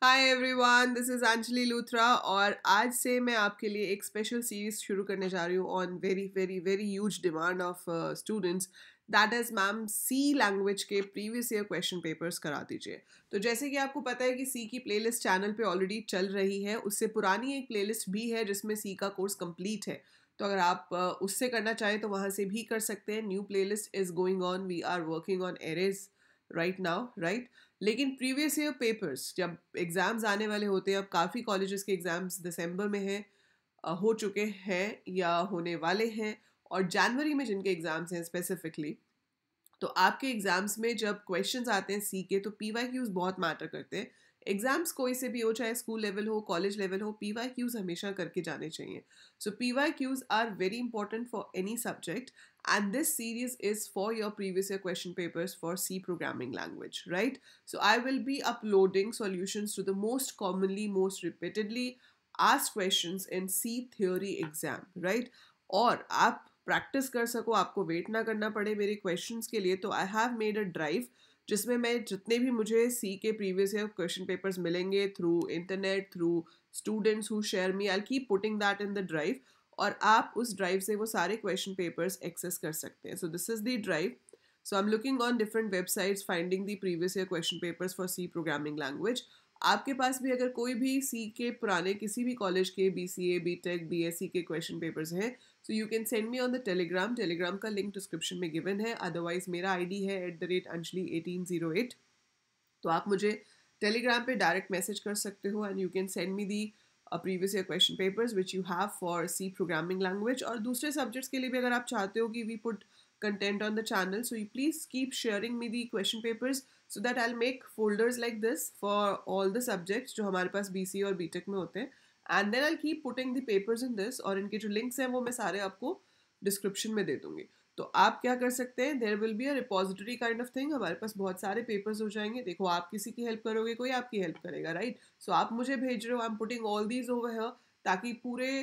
Hi everyone, this is Anjali Luthra और आज से मैं आपके लिए एक स्पेशल सीरीज शुरू करने जा रही हूँ on very very very huge demand of students. That is ma'am C language के प्रीवियस ईयर क्वेश्चन पेपर्स करा दीजिए। तो जैसे कि आपको पता है कि सी की प्लेलिस्ट चैनल पे ऑलरेडी चल रही है, उससे पुरानी एक प्लेलिस्ट भी है जिसमें सी का कोर्स कंप्लीट है। तो अगर आप उससे करना चाहें तो वहाँ से भी कर सकते हैं। New playlist is going on, we are working on arrays right now, right. लेकिन प्रीवियस ईयर पेपर्स जब एग्ज़ाम्स आने वाले होते हैं, अब काफ़ी कॉलेजेस के एग्ज़ाम्स दिसंबर में हैं, हो चुके हैं या होने वाले हैं, और जनवरी में जिनके एग्ज़ाम्स हैं स्पेसिफिकली, तो आपके एग्जाम्स में जब क्वेश्चंस आते हैं सी के, तो पी वाई क्यूज बहुत मैटर करते हैं। एग्जाम्स कोई से भी हो, चाहे स्कूल लेवल हो कॉलेज लेवल हो, पी वाई क्यूज हमेशा करके जाने चाहिए। So P Y Qs are very important for any subject, and this series is for your previous year question papers for C programming language, right? So I will be uploading solutions to the most commonly, most repeatedly asked questions in C theory exam, right? और आप practice कर सको, आपको wait ना करना पड़े मेरे questions के लिए, तो I have made a drive जिसमें मैं जितने भी मुझे सी के प्रीवियस ईयर क्वेश्चन पेपर्स मिलेंगे through internet, through students who share me, I keep putting that in the drive, और आप उस ड्राइव से वो सारे क्वेश्चन पेपर्स एक्सेस कर सकते हैं। So this is the drive. So I'm looking on different websites finding the previous year question papers for C programming language. आपके पास भी अगर कोई भी सी के पुराने किसी भी कॉलेज के BCA, BTech, BSc के क्वेश्चन पेपर्स हैं, so you can send me on the Telegram का लिंक डिस्क्रिप्शन में गिवन है। अदरवाइज मेरा आईडी है @anjali1808। तो आप मुझे टेलीग्राम पे डायरेक्ट मैसेज कर सकते हो and you can send me the previous year question papers which you have for C programming language. और दूसरे सब्जेक्ट्स के लिए भी अगर आप चाहते हो कि we put content on the channel, so you please keep sharing me the question papers so that I'll make folders like this for all the subjects जो हमारे पास BCA और BTech में होते हैं, and then I'll keep putting the papers in this, और इनके जो links हैं वो मैं सारे आपको डिस्क्रिप्शन में दे दूंगी। तो आप क्या कर सकते हैं, there will be a repository kind of thing, हमारे पास बहुत सारे पेपर्स हो जाएंगे। देखो, आप किसी की हेल्प करोगे, कोई आपकी हेल्प करेगा, राइट? सो आप मुझे भेज रहे हो, I am putting all these over here, ताकि पूरे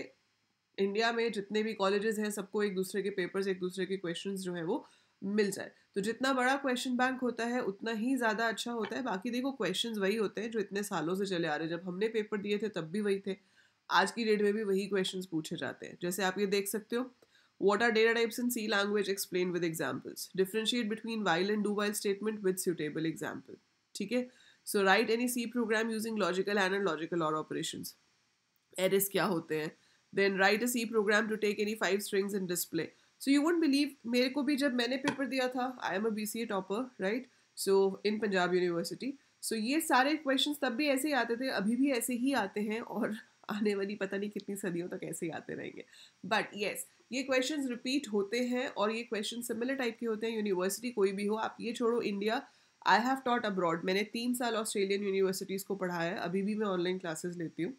इंडिया में जितने भी कॉलेजेस हैं सबको एक दूसरे के पेपर्स, एक दूसरे के क्वेश्चंस जो है वो मिल जाए। तो जितना बड़ा क्वेश्चन बैंक होता है उतना ही ज़्यादा अच्छा होता है। बाकी देखो, क्वेश्चंस वही होते हैं जो इतने सालों से चले आ रहे हैं। जब हमने पेपर दिए थे तब भी वही थे, आज की डेट में भी वही क्वेश्चंस पूछे जाते हैं। जैसे आप ये देख सकते हो, what are data types in C language, explained with examples, differentiate between while and do while statement with suitable example। ठीक है, so write any C program using logical and logical or operations। arrays क्या होते हैं, then write a C program to take any 5 strings and display। so you won't believe, मेरे को भी जब मैंने पेपर दिया था, I am a BCA topper, right? so in Punjab University, so ये सारे क्वेश्चंस तब भी ऐसे ही आते थे, अभी भी ऐसे ही आते हैं, और आने वाली पता नहीं कितनी सदियों तक ऐसे ही आते रहेंगे। बट येस, ये क्वेश्चंस रिपीट होते हैं और ये क्वेश्चन सिमिलर टाइप के होते हैं। यूनिवर्सिटी कोई भी हो, आप ये छोड़ो India, I have taught abroad, मैंने 3 साल ऑस्ट्रेलियन यूनिवर्सिटीज़ को पढ़ाया है, अभी भी मैं ऑनलाइन क्लासेस लेती हूँ,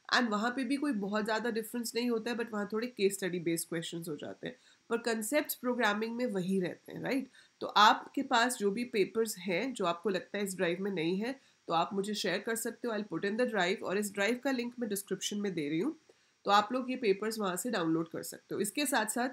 एंड वहाँ पे भी कोई बहुत ज़्यादा डिफरेंस नहीं होता है, बट वहाँ थोड़े केस स्टडी बेस्ड क्वेश्चन हो जाते हैं, पर कंसेप्ट प्रोग्रामिंग में वही रहते हैं, राइट? तो आपके पास जो भी पेपर्स हैं जो आपको लगता है इस ड्राइव में नहीं है, तो आप मुझे शेयर कर सकते हो, I put in the drive, और इस ड्राइव का लिंक मैं डिस्क्रिप्शन में दे रही हूँ, तो आप लोग ये पेपर्स वहाँ से डाउनलोड कर सकते हो। इसके साथ साथ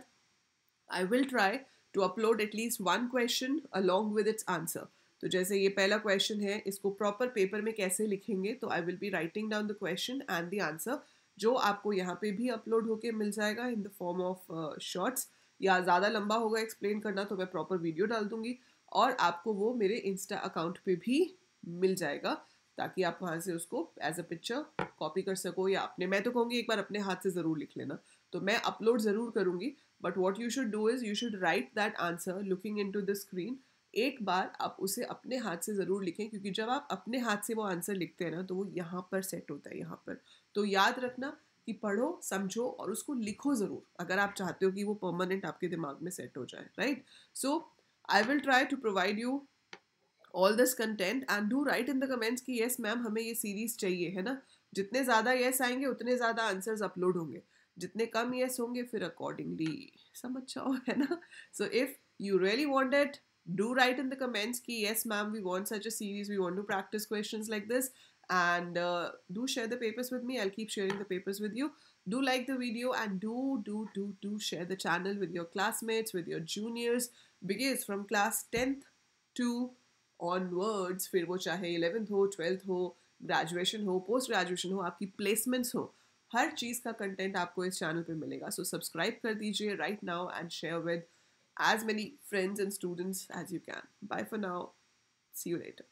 I will try to upload at least 1 question along with its answer. तो जैसे ये पहला क्वेश्चन है, इसको प्रॉपर पेपर में कैसे लिखेंगे, तो I will be writing down the question and the answer, जो आपको यहाँ पे भी अपलोड होके मिल जाएगा in the form of shorts, या ज़्यादा लंबा होगा एक्सप्लेन करना तो मैं प्रॉपर वीडियो डाल दूंगी, और आपको वो मेरे इंस्टा अकाउंट पे भी मिल जाएगा, ताकि आप वहाँ से उसको एज अ पिक्चर कॉपी कर सको, या अपने, मैं तो कहूँगी एक बार अपने हाथ से ज़रूर लिख लेना। तो मैं अपलोड ज़रूर करूँगी, but what you should do is you should write that answer looking in to the screen. एक बार आप उसे अपने हाथ से ज़रूर लिखें, क्योंकि जब आप अपने हाथ से वो आंसर लिखते हैं ना, तो वो यहाँ पर सेट होता है, यहाँ पर। तो याद रखना कि पढ़ो, समझो और उसको लिखो ज़रूर, अगर आप चाहते हो कि वो परमानेंट आपके दिमाग में सेट हो जाए, right? So I will try to provide you all this content, and do write in the comments कि येस मैम हमें ये सीरीज चाहिए, है ना? जितने ज़्यादा येस आएंगे उतने ज़्यादा आंसर्स अपलोड होंगे, जितने कम येस होंगे फिर अकॉर्डिंगली समझ जाओ, है ना? So if you really want it, do write in the comments ki yes ma'am, we want such a series, we want to practice questions like this, and do share the papers with me, I'll keep sharing the papers with you. Do like the video, and do share the channel with your classmates, with your juniors, because from class 10th to onwards, फिर वो चाहे 11th हो, 12th हो, graduation हो, post graduation हो, आपकी placements हो, हर चीज़ का कंटेंट आपको इस चैनल पे मिलेगा. सो सब्सक्राइब कर दीजिए right now and share with as many friends and students as you can. Bye for now. See you later.